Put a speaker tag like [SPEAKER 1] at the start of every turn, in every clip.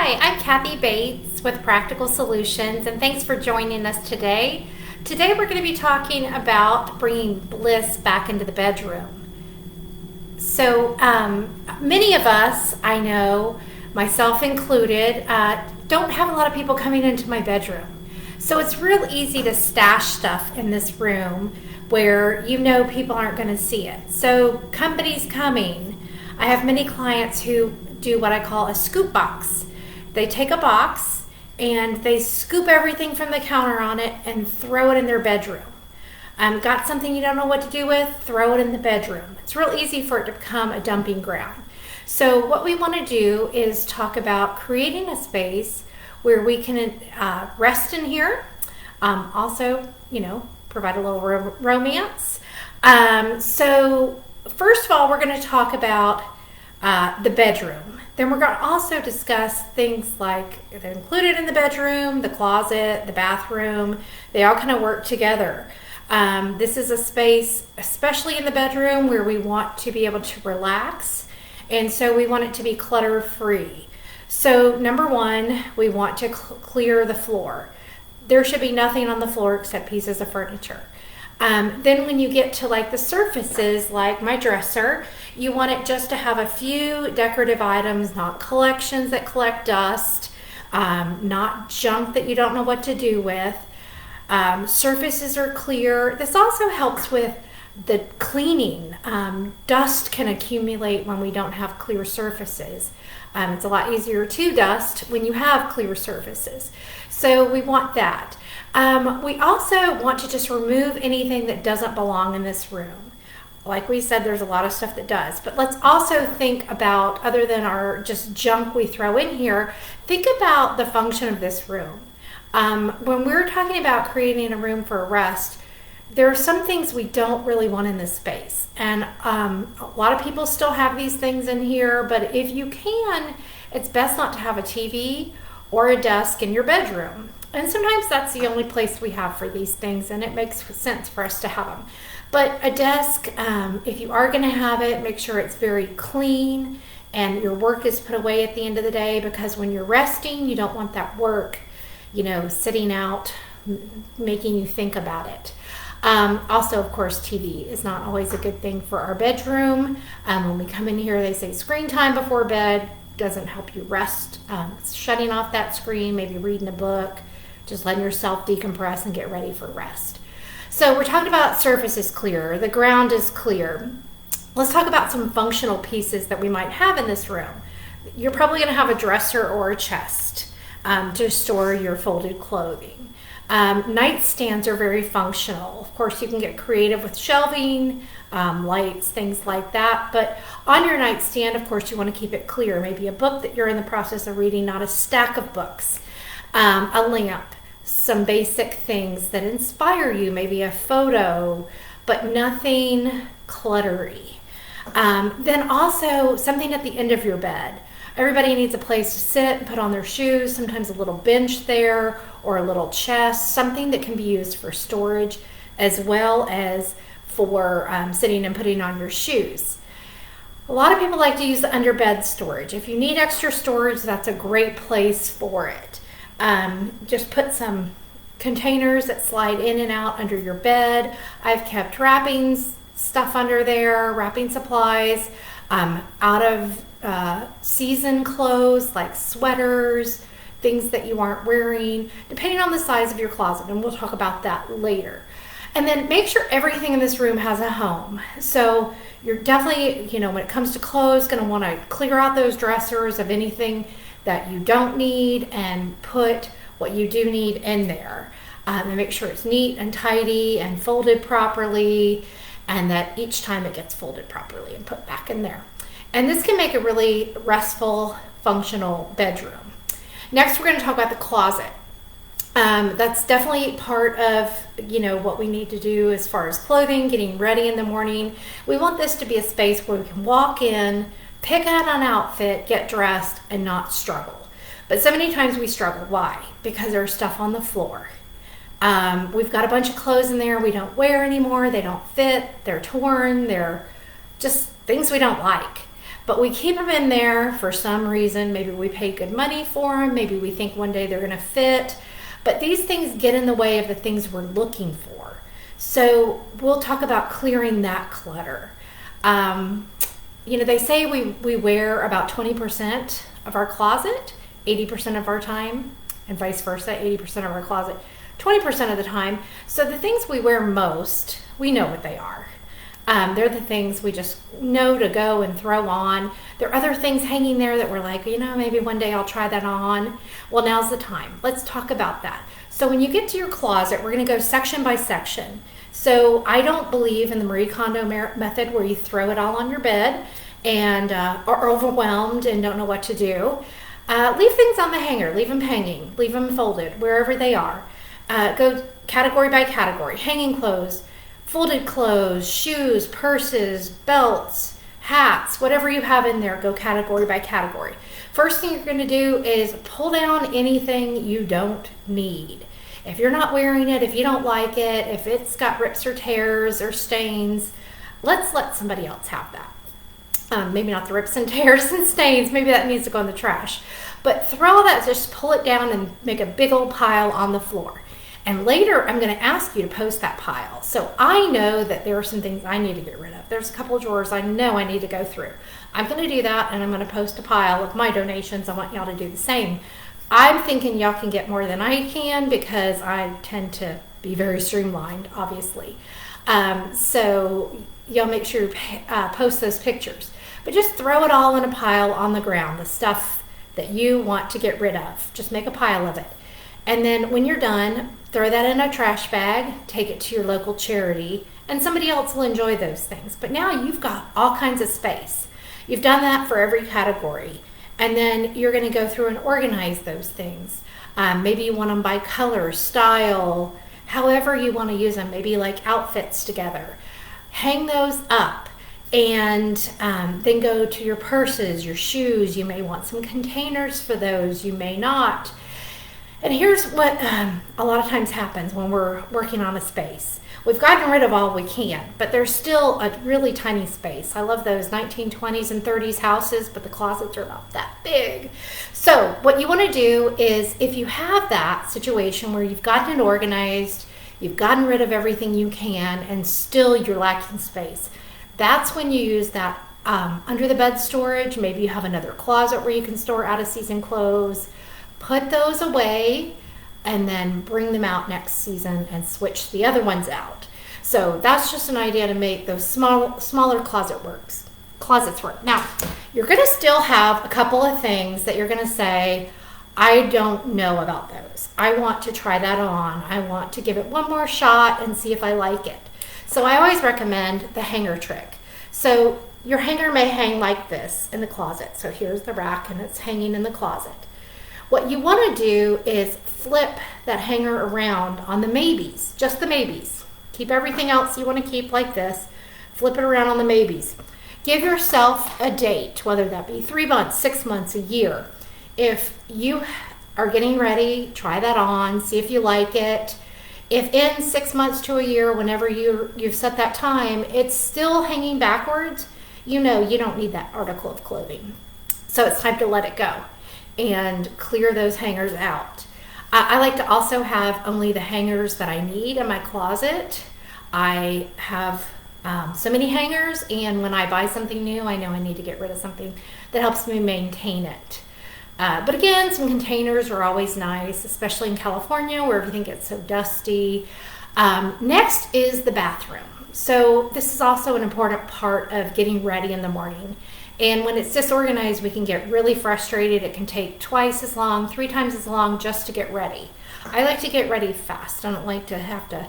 [SPEAKER 1] Hi, I'm Kathy Bates with Practical Solutions, and thanks for joining us today. Today we're going to be talking about bringing bliss back into the bedroom. So many of us, I know, myself included, don't have a lot of people coming into my bedroom. So it's real easy to stash stuff in this room where you know people aren't going to see it. So company's coming. I have many clients who do what I call a scoop box. They take a box and they scoop everything from the counter on it and throw it in their bedroom. Got something you don't know what to do with, throw it in the bedroom. It's real easy for it to become a dumping ground. So what we want to do is talk about creating a space where we can rest in here. Also, provide a little romance. So first of all, we're going to talk about the bedroom. Then we're going to also discuss things like they're included in the bedroom, the closet, the bathroom. They all kind of work together. This is a space, especially in the bedroom, where we want to be able to relax. And so we want it to be clutter free. So number one, we want to clear the floor. There should be nothing on the floor except pieces of furniture. Then when you get to like the surfaces, like my dresser, you want it just to have a few decorative items, not collections that collect dust, not junk that you don't know what to do with. Surfaces are clear. This also helps with the cleaning. Dust can accumulate when we don't have clear surfaces. It's a lot easier to dust when you have clear surfaces. So we want that. We also want to just remove anything that doesn't belong in this room. Like we said, there's a lot of stuff that does, but let's also think about, other than our just junk we throw in here, think about the function of this room. When we're talking about creating a room for a rest, there are some things we don't really want in this space. And a lot of people still have these things in here, but if you can, it's best not to have a TV or a desk in your bedroom. And sometimes that's the only place we have for these things, and it makes sense for us to have them. But a desk, if you are going to have it, make sure it's very clean and your work is put away at the end of the day, because when you're resting, you don't want that work, sitting out, making you think about it. Also, of course, TV is not always a good thing for our bedroom. When we come in here, they say screen time before bed doesn't help you rest. Shutting off that screen, maybe reading a book, just letting yourself decompress and get ready for rest. So we're talking about surface is clear, the ground is clear. Let's talk about some functional pieces that we might have in this room. You're probably going to have a dresser or a chest to store your folded clothing. Nightstands are very functional. Of course, you can get creative with shelving, lights, things like that. But on your nightstand, of course, you want to keep it clear. Maybe a book that you're in the process of reading, not a stack of books. A lamp, some basic things that inspire you, maybe a photo, but nothing cluttery. Then also something at the end of your bed. Everybody needs a place to sit and put on their shoes, sometimes a little bench there or a little chest, something that can be used for storage as well as for sitting and putting on your shoes. A lot of people like to use the underbed storage. If you need extra storage, that's a great place for it. Just put some containers that slide in and out under your bed. I've kept wrappings, stuff under there, wrapping supplies, out of season clothes like sweaters, things that you aren't wearing, depending on the size of your closet, and we'll talk about that later. And then make sure everything in this room has a home. So you're definitely, when it comes to clothes, going to want to clear out those dressers of anything that you don't need and put what you do need in there. And make sure it's neat and tidy and folded properly, and that each time it gets folded properly and put back in there. And this can make a really restful, functional bedroom. Next, we're going to talk about the closet. That's definitely part of, what we need to do as far as clothing, getting ready in the morning. We want this to be a space where we can walk in, pick out an outfit, get dressed, and not struggle. But so many times we struggle. Why? Because there's stuff on the floor. We've got a bunch of clothes in there we don't wear anymore. They don't fit. They're torn. They're just things we don't like. but we keep them in there for some reason. Maybe we paid good money for them. Maybe we think one day they're going to fit. But these things get in the way of the things we're looking for. So we'll talk about clearing that clutter. They say we wear about 20% of our closet 80% of our time, and vice versa, 80% of our closet 20% of the time. So the things we wear most, we know what they are. They're the things we just know to go and throw on. There are other things hanging there that we're like, maybe one day I'll try that on. Well, now's the time. Let's talk about that. So when you get to your closet, we're going to go section by section. So I don't believe in the Marie Kondo method where you throw it all on your bed and are overwhelmed and don't know what to do. Leave things on the hanger. Leave them hanging. Leave them folded wherever they are. Go category by category. Hanging clothes, folded clothes, shoes, purses, belts, hats, whatever you have in there, go category by category. First thing you're going to do is pull down anything you don't need. If you're not wearing it, if you don't like it, if it's got rips or tears or stains, let's let somebody else have that. Maybe not the rips and tears and stains, maybe that needs to go in the trash. But throw that, just pull it down and make a big old pile on the floor. And later, I'm going to ask you to post that pile. So I know that there are some things I need to get rid of. There's a couple of drawers I know I need to go through. I'm going to do that, and I'm going to post a pile of my donations. I want y'all to do the same. I'm thinking y'all can get more than I can because I tend to be very streamlined, obviously. So y'all make sure you post those pictures. But just throw it all in a pile on the ground, the stuff that you want to get rid of. Just make a pile of it. And then when you're done, throw that in a trash bag, take it to your local charity, and somebody else will enjoy those things. But now you've got all kinds of space. You've done that for every category. And then you're going to go through and organize those things. Maybe you want them by color, style, however you want to use them, maybe like outfits together. Hang those up. And then go to your purses, your shoes. You may want some containers for those. You may not. And here's what a lot of times happens when we're working on a space. We've gotten rid of all we can, but there's still a really tiny space. I love those 1920s and 30s houses, but the closets are not that big. So what you want to do is, if you have that situation where you've gotten it organized, you've gotten rid of everything you can, and still you're lacking space, that's when you use that under the bed storage. Maybe you have another closet where you can store out of season clothes. Put those away and then bring them out next season and switch the other ones out. So that's just an idea to make those smaller closets work. Now, you're going to still have a couple of things that you're going to say, I don't know about those. I want to try that on. I want to give it one more shot and see if I like it. So I always recommend the hanger trick. So your hanger may hang like this in the closet. So here's the rack and it's hanging in the closet. What you want to do is flip that hanger around on the maybes, just the maybes. Keep everything else you want to keep like this. Flip it around on the maybes. Give yourself a date, whether that be 3 months, 6 months, a year. If you are getting ready, try that on, see if you like it. If in 6 months to a year, whenever you've set that time, it's still hanging backwards, you don't need that article of clothing. So it's time to let it go and clear those hangers out. I like to also have only the hangers that I need in my closet. I have so many hangers, and when I buy something new, I know I need to get rid of something that helps me maintain it. But again, some containers are always nice, especially in California where everything gets so dusty. Next is the bathroom. So this is also an important part of getting ready in the morning. And when it's disorganized, we can get really frustrated. It can take twice as long, 3 times as long just to get ready. I like to get ready fast. I don't like to have to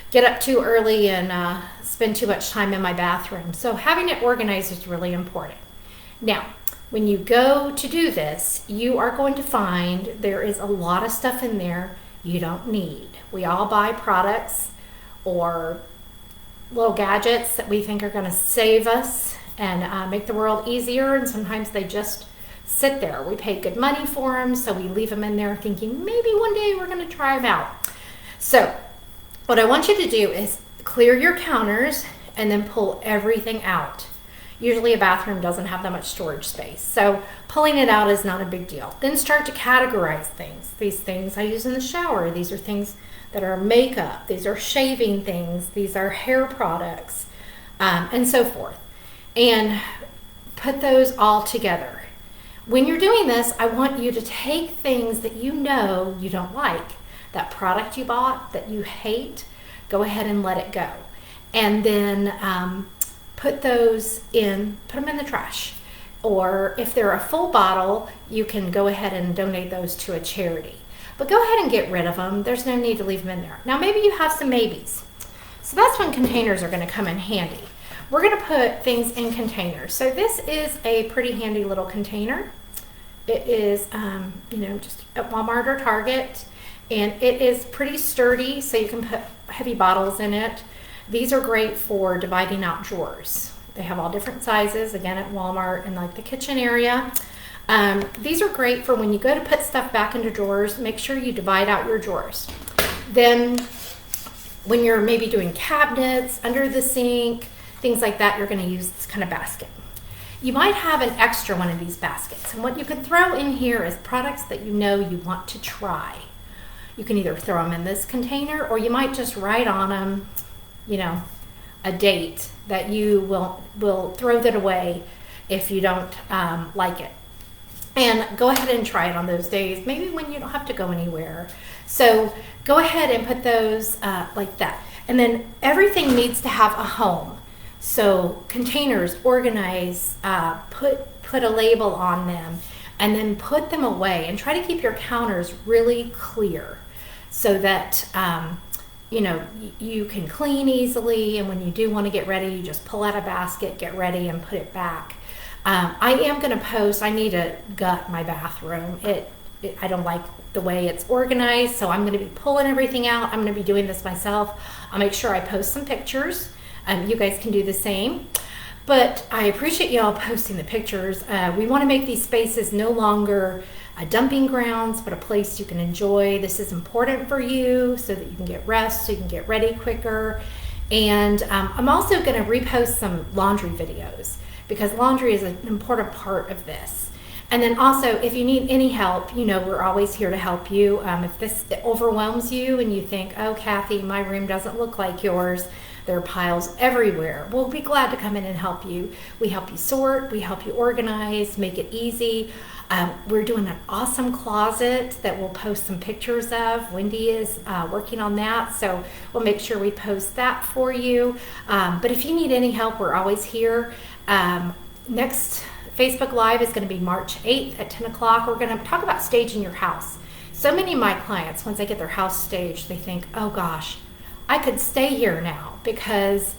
[SPEAKER 1] get up too early and spend too much time in my bathroom. So having it organized is really important. Now, when you go to do this, you are going to find there is a lot of stuff in there you don't need. We all buy products or little gadgets that we think are going to save us and make the world easier, and sometimes they just sit there. We pay good money for them, so we leave them in there thinking maybe one day we're going to try them out. So what I want you to do is clear your counters and then pull everything out. Usually a bathroom doesn't have that much storage space. So pulling it out is not a big deal. Then start to categorize things. These things I use in the shower. These are things that are makeup. These are shaving things. These are hair products, and so forth. And put those all together. When you're doing this, I want you to take things that you know you don't like, that product you bought that you hate, go ahead and let it go. And then put them in the trash. Or if they're a full bottle, you can go ahead and donate those to a charity. But go ahead and get rid of them. There's no need to leave them in there. Now maybe you have some maybes. So that's when containers are going to come in handy. We're going to put things in containers. So this is a pretty handy little container. It is, just at Walmart or Target, and it is pretty sturdy, so you can put heavy bottles in it. These are great for dividing out drawers. They have all different sizes, again at Walmart in like the kitchen area. These are great for when you go to put stuff back into drawers. Make sure you divide out your drawers. Then when you're maybe doing cabinets, under the sink, things like that, you're going to use this kind of basket. You might have an extra one of these baskets, and what you can throw in here is products that you know you want to try. You can either throw them in this container, or you might just write on them, a date that you will throw that away if you don't like it. And go ahead and try it on those days, maybe when you don't have to go anywhere. So go ahead and put those like that. And then everything needs to have a home. So containers, organize, put a label on them, and then put them away, and try to keep your counters really clear so that you can clean easily, and when you do want to get ready, you just pull out a basket, get ready, and put it back. I am going to post, I need to gut my bathroom. I don't like the way it's organized, so I'm going to be pulling everything out. I'm going to be doing this myself. I'll make sure I post some pictures. You guys can do the same. But I appreciate y'all posting the pictures. We want to make these spaces no longer dumping grounds, but a place you can enjoy. This is important for you so that you can get rest, so you can get ready quicker. And I'm also going to repost some laundry videos, because laundry is an important part of this. And then also, if you need any help, we're always here to help you. If this overwhelms you and you think, oh, Kathy, my room doesn't look like yours, there are piles everywhere, we'll be glad to come in and help you. We help you sort, we help you organize, make it easy. We're doing an awesome closet that we'll post some pictures of. Wendy is working on that, so we'll make sure we post that for you. But if you need any help, we're always here. Next Facebook Live is going to be March 8th at 10 o'clock. We're going to talk about staging your house. So many of my clients, once they get their house staged, they think, oh gosh, I could stay here now because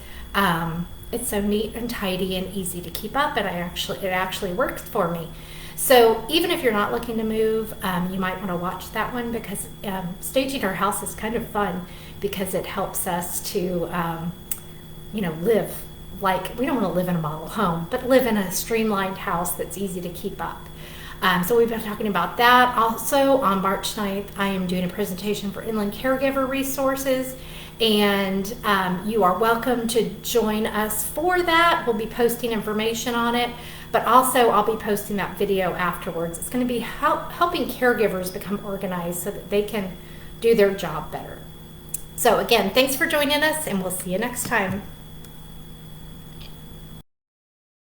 [SPEAKER 1] it's so neat and tidy and easy to keep up, and it actually works for me. So even if you're not looking to move, you might want to watch that one, because staging our house is kind of fun, because it helps us to live like, we don't want to live in a model home, but live in a streamlined house that's easy to keep up. So we've been talking about that. Also on March 9th, I am doing a presentation for Inland Caregiver Resources, and you are welcome to join us for that. We'll be posting information on it, but also I'll be posting that video afterwards. It's going to be helping caregivers become organized so that they can do their job better. So again, thanks for joining us, and we'll see you next time.